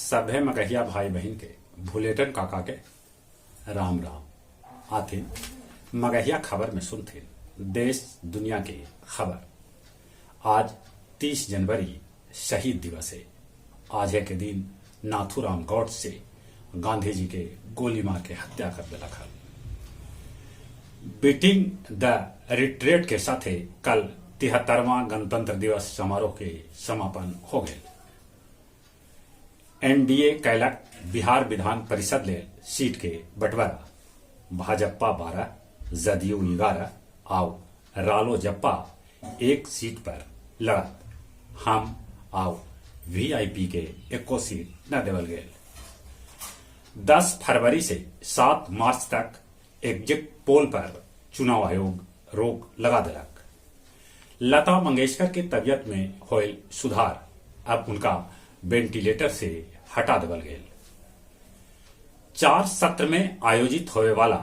सभे मगहिया भाई बहन के भुलेटन काका के राम राम आथिन मगहिया खबर में सुनथिन देश दुनिया के खबर। आज 30 जनवरी शहीद दिवस है। आज है के दिन नाथूराम गौड से गांधी जी के गोली मार के हत्या कर दिला खल। बीटिंग द रिट्रीट के साथ कल 73वां गणतंत्र दिवस समारोह के समापन हो गए। एनडीए कैलक बिहार विधान परिषद ले सीट के बंटवारा भाजपा 12, जदयू 11 और रालोजपा 1 सीट पर लड़त। हम और वीआईपी के 1 सीट न देवल गए। 10 फरवरी से 7 मार्च तक एग्जिट पोल पर चुनाव आयोग रोक लगा दिलक। लता मंगेशकर की तबियत में होयल सुधार, अब उनका वेंटिलेटर से हटा देवल गए। 4 सत्र में आयोजित होने वाला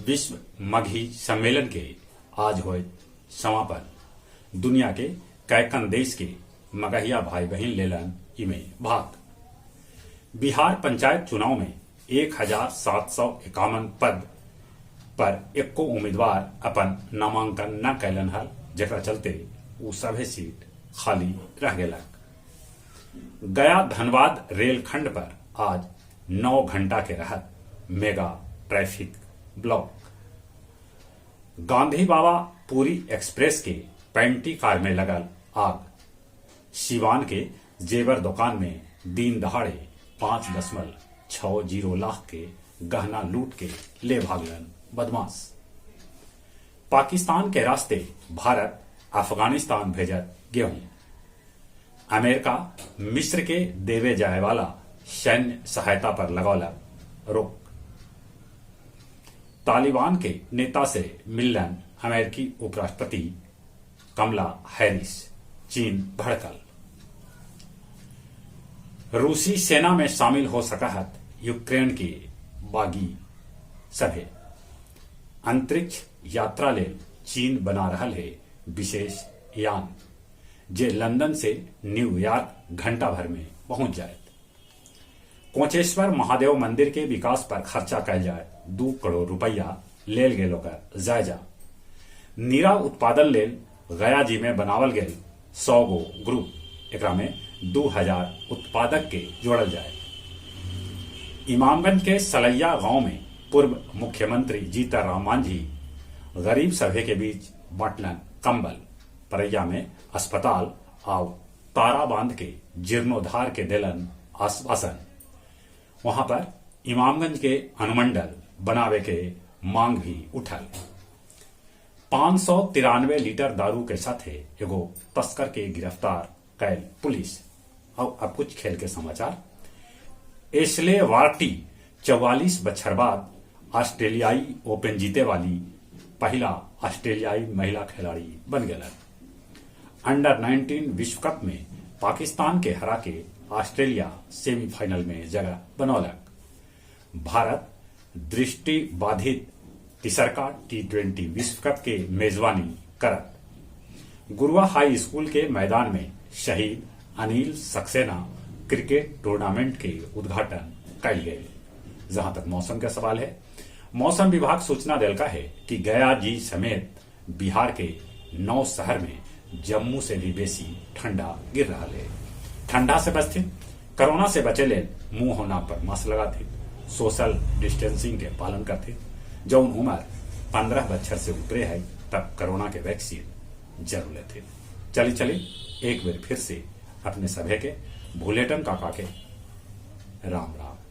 विश्व मगही सम्मेलन के आज होए समापन। दुनिया के कैकन देश के मगहिया भाई बहन लेलन इमे भाग। बिहार पंचायत चुनाव में 1751 पद पर 1 उम्मीदवार अपन नामांकन न कैलन हल, जेकरा चलते वो सभे सीट खाली रह गेलक। गया धनबाद रेलखंड पर आज 9 घंटा के रहत मेगा ट्रैफिक ब्लॉक। गांधी बाबा पूरी एक्सप्रेस के पेंटी कार में लगल आग। सिवान के जेवर दुकान में दिन दहाड़े 5.60 लाख के गहना लूट के ले भागलन बदमाश। पाकिस्तान के रास्ते भारत अफगानिस्तान भेजत गेहूं। अमेरिका मिस्र के देवे जाए वाला सैन्य सहायता पर लगौला रोक। तालिबान के नेता से मिलन अमेरिकी उपराष्ट्रपति कमला हैरिस। चीन भड़कल। रूसी सेना में शामिल हो सकत यूक्रेन के बागी सभे। अंतरिक्ष यात्रा ले चीन बना रहल है विशेष यान, जे लंदन से न्यूयॉर्क घंटा भर में पहुंच जाए। कोचेश्वर महादेव मंदिर के विकास पर खर्चा कैल जाए 2 करोड़ रुपया लेल गेल ओकर जायजा। नीरा उत्पादन लेल गया जी में बनावल गेल 100 गो ग्रुप, एकरा में 2000 उत्पादक के जोड़ल जाए। इमामगंज के सलैया गांव में पूर्व मुख्यमंत्री जीतनराम मांझी गरीब सभे के बीच बांटलन कंबल। परैया में अस्पताल और तारा बांध के जीर्णोद्धार के दिलन आश्वासन। वहां पर इमामगंज के अनुमंडल बनावे के मांग भी उठल। 593 लीटर दारू के साथ एगो तस्कर के गिरफ्तार कैल पुलिस। और अब कुछ खेल के समाचार। एशले वार्टी 44 बछर बाद ऑस्ट्रेलियाई ओपन जीते वाली पहला ऑस्ट्रेलियाई महिला खिलाड़ी बन गए। अंडर 19 विश्व कप में पाकिस्तान के हरा के ऑस्ट्रेलिया सेमीफाइनल में जगह बनौलक। भारत दृष्टि बाधित तिसरका T20 विश्व कप के मेजबानी करत। गुरुआ हाई स्कूल के मैदान में शहीद अनिल सक्सेना क्रिकेट टूर्नामेंट के उद्घाटन कल गए। जहां तक मौसम का सवाल है, मौसम विभाग सूचना दिलका है कि गया जी समेत बिहार के 9 शहर में जम्मू से भी बेसी ठंडा गिर रहा है। ठंडा से बचते कोरोना से बचे ले मुंह होना पर मास्क लगाते, सोशल डिस्टेंसिंग के पालन करते। जौन उम्र 15 बछर से ऊपरे है तब कोरोना के वैक्सीन जरूर लेते। चली एक बार फिर से अपने सभे के भुलेटन काका के राम राम।